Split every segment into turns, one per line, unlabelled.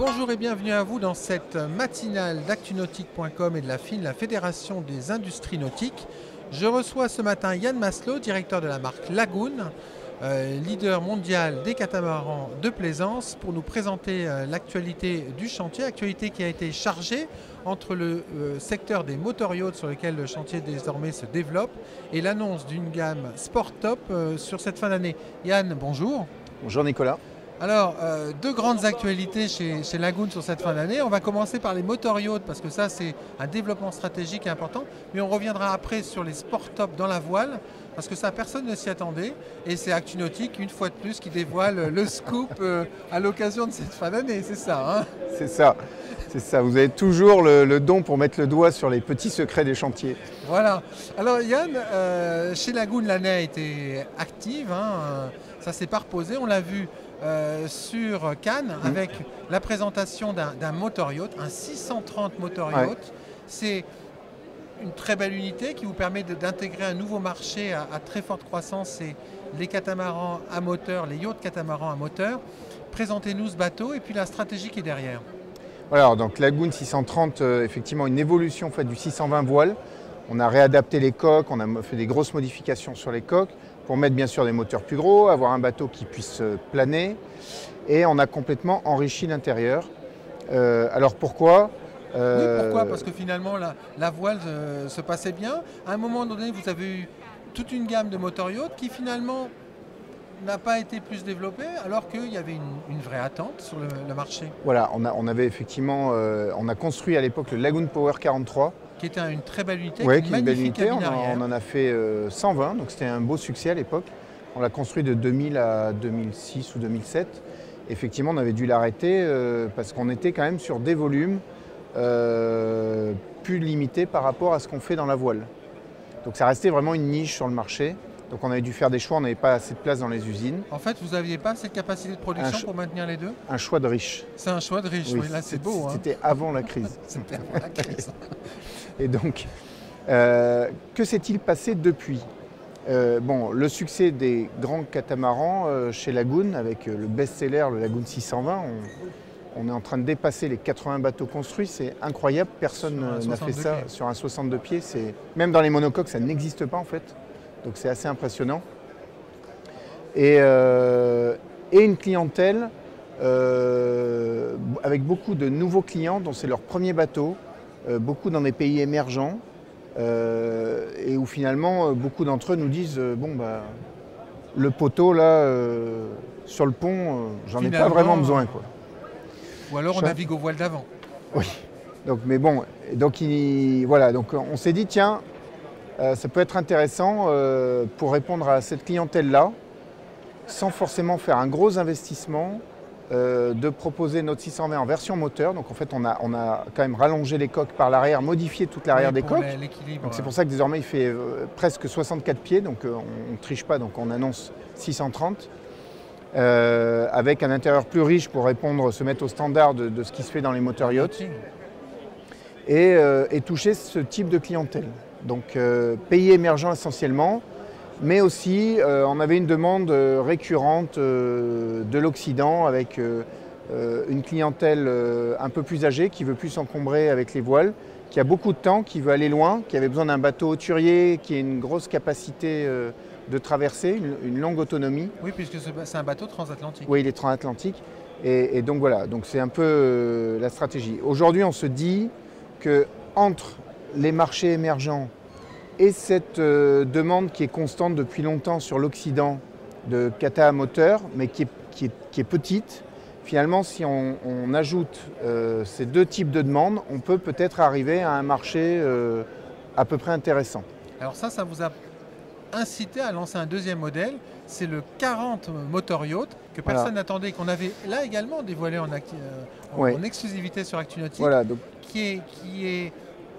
Bonjour et bienvenue à vous dans cette matinale d'actunautique.com et de la FIN, la Fédération des industries nautiques. Je reçois ce matin Yann Masselot, directeur de la marque Lagoon, leader mondial des catamarans de plaisance, pour nous présenter l'actualité du chantier, actualité qui a été chargée entre le secteur des motor-yachts sur lequel le chantier désormais se développe et l'annonce d'une gamme Sport Top sur cette fin d'année. Yann, bonjour.
Bonjour Nicolas.
Alors, deux grandes actualités chez Lagoon sur cette fin d'année. On va commencer par les motor-yachts parce que ça, c'est un développement stratégique important. Mais on reviendra après sur les sport top dans la voile parce que ça, personne ne s'y attendait. Et c'est Actunautique, une fois de plus, qui dévoile le scoop à l'occasion de cette fin d'année. C'est ça, hein?
C'est ça. C'est ça. Vous avez toujours le don pour mettre le doigt sur les petits secrets des chantiers.
Voilà. Alors Yann, chez Lagoon, l'année a été active. Hein. Ça s'est pas reposé. On l'a vu sur Cannes avec la présentation d'un motor-yacht, un 630 motor-yacht. Ouais. C'est une très belle unité qui vous permet d'intégrer un nouveau marché à très forte croissance, c'est les catamarans à moteur, les yachts catamarans à moteur. Présentez-nous ce bateau et puis la stratégie qui est derrière.
Alors, donc Lagoon 630, effectivement une évolution en fait, du 620 voile. On a réadapté les coques, on a fait des grosses modifications sur les coques pour mettre bien sûr des moteurs plus gros, avoir un bateau qui puisse planer, et on a complètement enrichi l'intérieur. Alors pourquoi
Oui, pourquoi? Parce que finalement la voile se passait bien. À un moment donné, vous avez eu toute une gamme de motor-yachts qui finalement n'a pas été plus développée alors qu'il y avait une vraie attente sur le marché.
Voilà, on avait effectivement, on a construit à l'époque le Lagoon Power 43.
Qui était une très belle unité,
oui,
une magnifique cabine arrière.
On en a fait 120, donc c'était un beau succès à l'époque. On l'a construit de 2000 à 2006 ou 2007. Effectivement, on avait dû l'arrêter parce qu'on était quand même sur des volumes plus limités par rapport à ce qu'on fait dans la voile. Donc ça restait vraiment une niche sur le marché. Donc on avait dû faire des choix, on n'avait pas assez de place dans les usines.
En fait, vous n'aviez pas cette capacité de production pour maintenir les deux?
Un choix de riche.
C'est un choix de riche, oui, là c'est beau.
C'était avant la crise.
C'était avant la crise.
Et donc, que s'est-il passé depuis? Bon, le succès des grands catamarans chez Lagoon, avec le best-seller, le Lagoon 620, on est en train de dépasser les 80 bateaux construits, c'est incroyable, personne n'a fait ça sur un 62 pieds. Même dans les monocoques, ça n'existe pas en fait. Donc c'est assez impressionnant. Et une clientèle avec beaucoup de nouveaux clients dont c'est leur premier bateau, beaucoup dans des pays émergents, et où finalement beaucoup d'entre eux nous disent bon bah le poteau là sur le pont, j'en ai pas vraiment besoin quoi.
Ou alors on navigue aux voiles d'avant.
Oui. Donc mais bon, donc voilà, donc on s'est dit tiens. Ça peut être intéressant pour répondre à cette clientèle-là, sans forcément faire un gros investissement, de proposer notre 620 en version moteur. Donc en fait, on a quand même rallongé les coques par l'arrière, modifié toute l'arrière des coques. Donc c'est pour ça que désormais il fait presque 64 pieds, donc on ne triche pas, donc on annonce 630. Avec un intérieur plus riche pour se mettre au standard de ce qui se fait dans les moteurs yachts. Et toucher ce type de clientèle. Donc pays émergents essentiellement, mais aussi on avait une demande récurrente de l'Occident avec une clientèle un peu plus âgée qui veut plus s'encombrer avec les voiles, qui a beaucoup de temps, qui veut aller loin, qui avait besoin d'un bateau hauturier qui ait une grosse capacité de traversée, une longue autonomie.
Oui, puisque c'est un bateau transatlantique.
Oui, il est transatlantique. Et donc voilà, donc c'est un peu la stratégie. Aujourd'hui, on se dit que entre les marchés émergents et cette demande qui est constante depuis longtemps sur l'Occident de cata à moteur, mais qui est petite, finalement, si on ajoute ces deux types de demandes, on peut peut-être arriver à un marché à peu près intéressant.
Alors ça vous a incité à lancer un deuxième modèle, c'est le 40 motor yacht que personne n'attendait, qu'on avait là également dévoilé en exclusivité sur Actunautique,
voilà, donc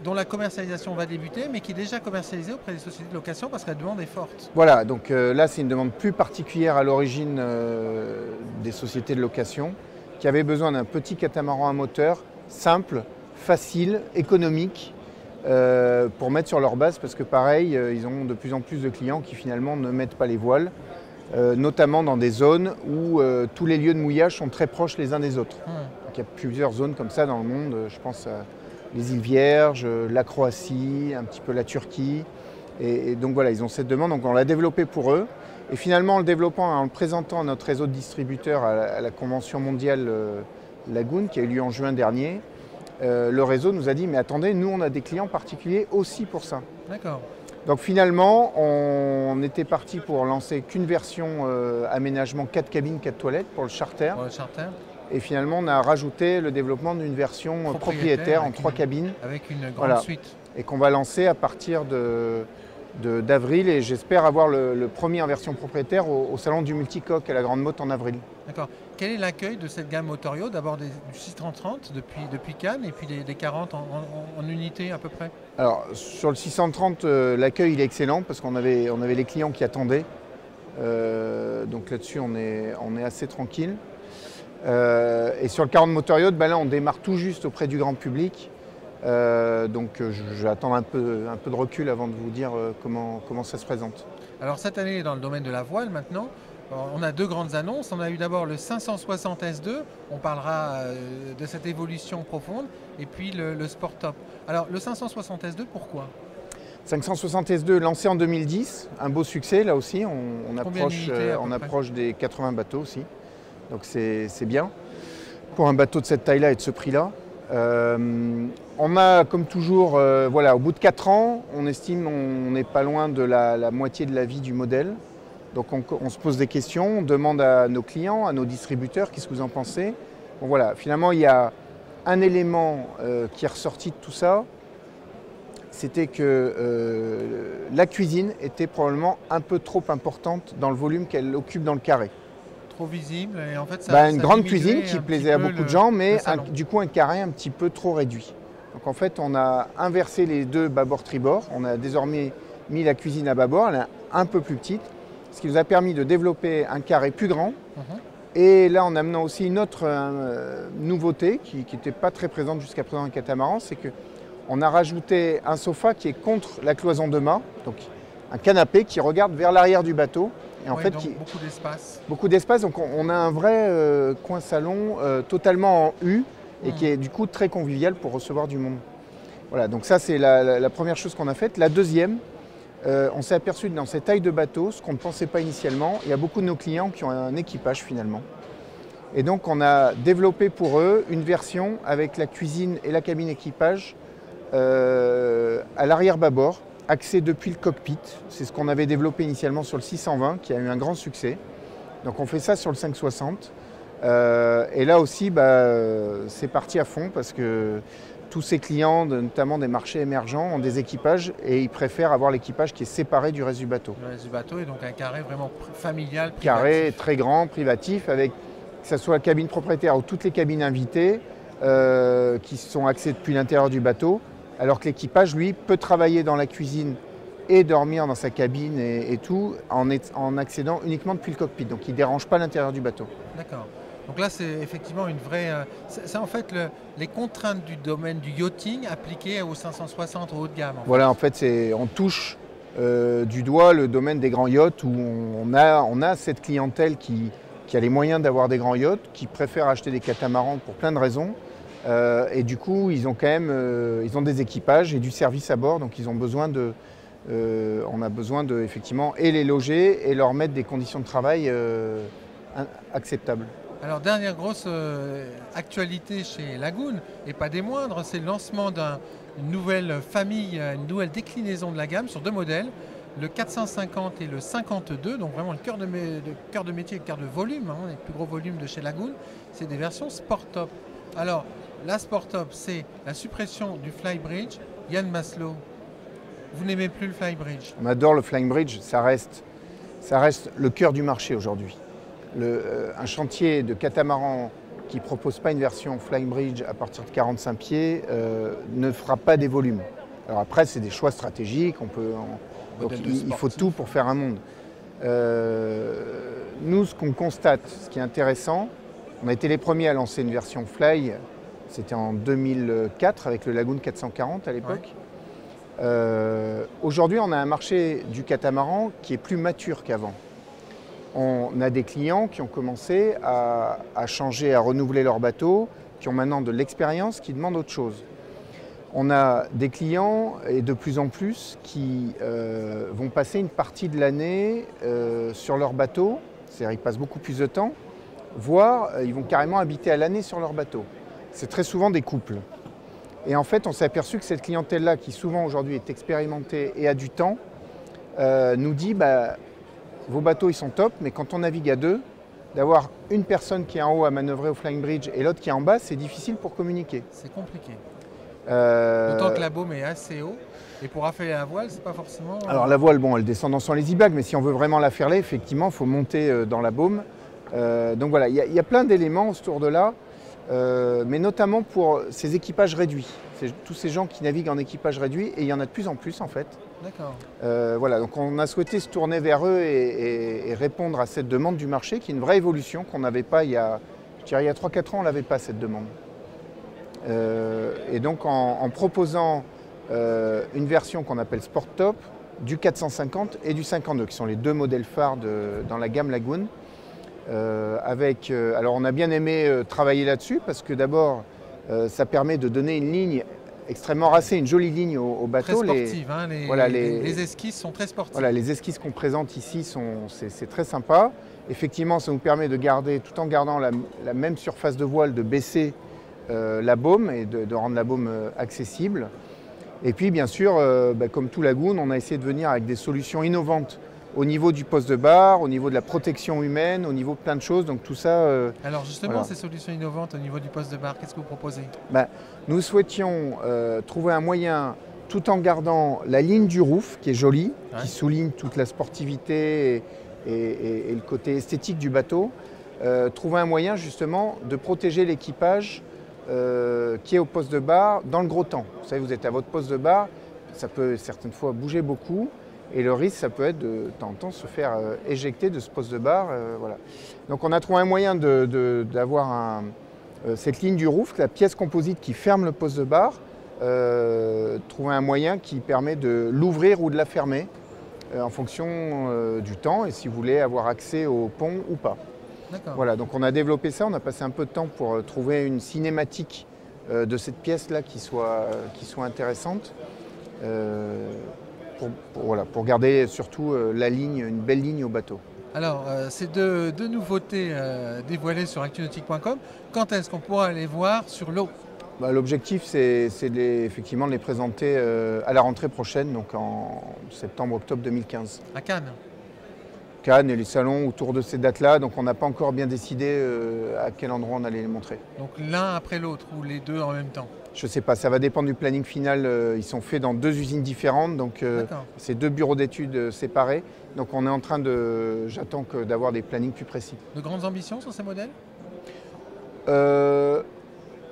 dont la commercialisation va débuter, mais qui est déjà commercialisée auprès des sociétés de location parce que la demande est forte.
Voilà, donc là c'est une demande plus particulière à l'origine des sociétés de location qui avaient besoin d'un petit catamaran à moteur simple, facile, économique, pour mettre sur leur base parce que pareil, ils ont de plus en plus de clients qui finalement ne mettent pas les voiles notamment dans des zones où tous les lieux de mouillage sont très proches les uns des autres. Donc, il y a plusieurs zones comme ça dans le monde, je pense à les îles Vierges, la Croatie, un petit peu la Turquie. Et donc voilà, ils ont cette demande, donc on l'a développé pour eux. Et finalement, en le développant, en le présentant à notre réseau de distributeurs à la convention mondiale Lagoon, qui a eu lieu en juin dernier, le réseau nous a dit, mais attendez, nous on a des clients particuliers aussi pour ça.
D'accord.
Donc finalement, on était parti pour lancer qu'une version aménagement 4 cabines, 4 toilettes pour le charter.
Pour le charter.
Et finalement, on a rajouté le développement d'une version propriétaire en 3 cabines.
Avec une grande suite.
Et qu'on va lancer à partir d'avril. Et j'espère avoir le premier en version propriétaire au salon du Multicoque à la Grande Motte en avril.
D'accord. Quel est l'accueil de cette gamme Motorio? D'abord du 630 depuis Cannes et puis des 40 en unité à peu près.
Alors sur le 630, l'accueil il est excellent parce qu'on avait les clients qui attendaient. Donc là-dessus, on est assez tranquille. Et sur le 40 Motorio, là on démarre tout juste auprès du grand public. Donc je vais attendre un peu de recul avant de vous dire comment ça se présente.
Alors cette année, dans le domaine de la voile maintenant, on a 2 grandes annonces. On a eu d'abord le 560 S2, on parlera de cette évolution profonde, et puis le Sport Top. Alors le 560 S2, pourquoi?
560 S2 lancé en 2010, un beau succès là aussi, on approche des 80 bateaux aussi, donc c'est bien pour un bateau de cette taille-là et de ce prix-là. On a comme toujours, voilà, au bout de 4 ans, on estime on n'est pas loin de la moitié de la vie du modèle. Donc on se pose des questions, on demande à nos clients, à nos distributeurs, qu'est-ce que vous en pensez? Bon, voilà, finalement il y a un élément qui est ressorti de tout ça, c'était que la cuisine était probablement un peu trop importante dans le volume qu'elle occupe dans le carré.
Trop visible et en fait ça,
une grande cuisine qui plaisait à beaucoup de gens, mais du coup un carré un petit peu trop réduit. Donc en fait on a inversé les deux bâbord-tribord, on a désormais mis la cuisine à bâbord, elle est un peu plus petite, ce qui nous a permis de développer un carré plus grand. Et là en amenant aussi une autre nouveauté qui n'était pas très présente jusqu'à présent dans le catamaran, c'est qu'on a rajouté un sofa qui est contre la cloison de mât, donc un canapé qui regarde vers l'arrière du bateau. Et en fait,
beaucoup d'espace.
Beaucoup d'espace, donc on a un vrai coin salon totalement en U et qui est du coup très convivial pour recevoir du monde. Voilà, donc ça c'est la première chose qu'on a faite. La deuxième, on s'est aperçu que dans ces tailles de bateaux, ce qu'on ne pensait pas initialement, il y a beaucoup de nos clients qui ont un équipage finalement. Et donc on a développé pour eux une version avec la cuisine et la cabine équipage à l'arrière bâbord, axé depuis le cockpit. C'est ce qu'on avait développé initialement sur le 620 qui a eu un grand succès. Donc on fait ça sur le 560. Et là aussi, c'est parti à fond parce que tous ces clients, notamment des marchés émergents, ont des équipages et ils préfèrent avoir l'équipage qui est séparé du reste du bateau.
Le reste du bateau et donc un carré vraiment familial, privatif.
Carré très grand, privatif, avec que ce soit la cabine propriétaire ou toutes les cabines invitées qui sont axées depuis l'intérieur du bateau, alors que l'équipage, lui, peut travailler dans la cuisine et dormir dans sa cabine et tout en accédant uniquement depuis le cockpit. Donc il ne dérange pas l'intérieur du bateau.
D'accord. Donc là, c'est effectivement une vraie... c'est en fait les contraintes du domaine du yachting appliquées aux 560 au haut de gamme.
Voilà, en fait, on touche du doigt le domaine des grands yachts où on a cette clientèle qui a les moyens d'avoir des grands yachts, qui préfère acheter des catamarans pour plein de raisons. Et du coup, ils ont quand même ils ont des équipages et du service à bord, donc ils ont besoin on a besoin de effectivement et les loger et leur mettre des conditions de travail acceptables.
Alors dernière grosse actualité chez Lagoon, et pas des moindres, c'est le lancement d'une nouvelle famille, une nouvelle déclinaison de la gamme sur 2 modèles, le 450 et le 52, donc vraiment le cœur de métier, le cœur de volume, les plus gros volumes de chez Lagoon, c'est des versions Sport Top. Alors la Sport Top, c'est la suppression du Flybridge. Yann Maslow, vous n'aimez plus le Flybridge?
On adore le Flying Bridge, ça reste le cœur du marché aujourd'hui. Un chantier de catamaran qui ne propose pas une version Flying Bridge à partir de 45 pieds ne fera pas des volumes. Alors après, c'est des choix stratégiques, il faut tout pour faire un monde. Nous, ce qu'on constate, ce qui est intéressant, on a été les premiers à lancer une version Fly, c'était en 2004 avec le Lagoon 440 à l'époque. Ouais. Aujourd'hui, on a un marché du catamaran qui est plus mature qu'avant. on a des clients qui ont commencé à changer, à renouveler leur bateau, qui ont maintenant de l'expérience, qui demandent autre chose. On a des clients, et de plus en plus, qui vont passer une partie de l'année sur leur bateau, c'est-à-dire ils passent beaucoup plus de temps, voire ils vont carrément habiter à l'année sur leur bateau. C'est très souvent des couples. Et en fait, on s'est aperçu que cette clientèle-là, qui souvent aujourd'hui est expérimentée et a du temps, nous dit vos bateaux ils sont top, mais quand on navigue à deux, d'avoir une personne qui est en haut à manœuvrer au flying bridge et l'autre qui est en bas, c'est difficile pour communiquer.
C'est compliqué. D'autant que la baume est assez haut. Et pour affaler la voile, c'est pas forcément...
Alors la voile, bon, elle descend dans son lazy bag, mais si on veut vraiment la faire effectivement, il faut monter dans la baume. Donc voilà, il y a plein d'éléments autour de là, mais notamment pour ces équipages réduits. Tous ces gens qui naviguent en équipage réduit, et il y en a de plus en plus en fait.
D'accord.
Voilà, donc on a souhaité se tourner vers eux et répondre à cette demande du marché, qui est une vraie évolution qu'on n'avait pas il y a 3-4 ans, on n'avait pas cette demande. Et donc en proposant une version qu'on appelle Sport Top, du 450 et du 52, qui sont les deux modèles phares dans la gamme Lagoon. Alors on a bien aimé travailler là-dessus, parce que d'abord, ça permet de donner une ligne extrêmement racée, une jolie ligne au bateau.
Très sportive, les esquisses sont très sportives.
Voilà, les esquisses qu'on présente ici, c'est très sympa. Effectivement, ça nous permet de garder, tout en gardant la même surface de voile, de baisser la baume et de rendre la baume accessible. Et puis bien sûr, comme tout Lagoon, on a essayé de venir avec des solutions innovantes au niveau du poste de barre, au niveau de la protection humaine, au niveau de plein de choses. Donc tout ça.
Alors justement,
voilà.
Ces solutions innovantes au niveau du poste de barre, qu'est-ce que vous proposez?
Nous souhaitions trouver un moyen, tout en gardant la ligne du roof, qui est jolie, qui souligne toute la sportivité et le côté esthétique du bateau, trouver un moyen justement de protéger l'équipage qui est au poste de barre dans le gros temps. Vous savez, vous êtes à votre poste de barre, ça peut certaines fois bouger beaucoup. Et le risque, ça peut être de temps en temps se faire éjecter de ce poste de barre. Voilà. Donc on a trouvé un moyen d'avoir cette ligne du roof, la pièce composite qui ferme le poste de barre, trouver un moyen qui permet de l'ouvrir ou de la fermer en fonction du temps et si vous voulez avoir accès au pont ou pas. Voilà, donc on a développé ça, on a passé un peu de temps pour trouver une cinématique de cette pièce-là qui soit intéressante. Pour garder surtout une belle ligne au bateau.
Alors, ces deux nouveautés dévoilées sur actunautique.com, quand est-ce qu'on pourra les voir sur l'eau?
L'objectif, c'est effectivement de les présenter à la rentrée prochaine, donc en septembre-octobre 2015.
À Cannes?
Cannes et les salons autour de ces dates-là, donc on n'a pas encore bien décidé à quel endroit on allait les montrer.
Donc l'un après l'autre ou les deux en même temps?
Je ne sais pas, ça va dépendre du planning final. Ils sont faits dans 2 usines différentes, donc c'est 2 bureaux d'études séparés. Donc on est en train j'attends d'avoir des plannings plus précis.
De grandes ambitions sur ces modèles?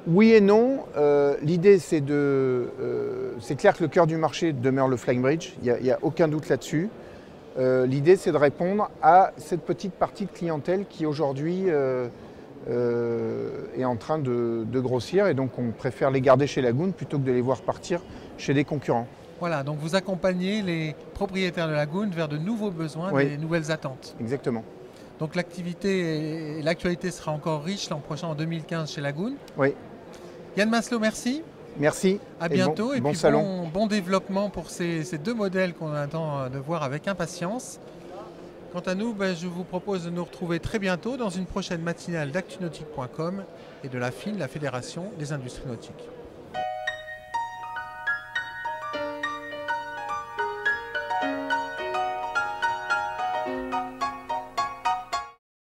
Oui et non. L'idée, c'est clair que le cœur du marché demeure le flying bridge, il n'y a aucun doute là-dessus. L'idée, c'est de répondre à cette petite partie de clientèle qui aujourd'hui est en train de grossir et donc on préfère les garder chez Lagoon plutôt que de les voir partir chez des concurrents.
Voilà, donc vous accompagnez les propriétaires de Lagoon vers de nouveaux besoins, des nouvelles attentes.
Exactement.
Donc l'activité et l'actualité sera encore riche l'an prochain en 2015 chez Lagoon.
Oui.
Yann Masselot, merci.
Merci.
À bientôt et
bon
puis
salon.
Bon développement pour ces deux modèles qu'on attend de voir avec impatience. Quant à nous, je vous propose de nous retrouver très bientôt dans une prochaine matinale d'actunautique.com et de la FIN, la Fédération des industries nautiques.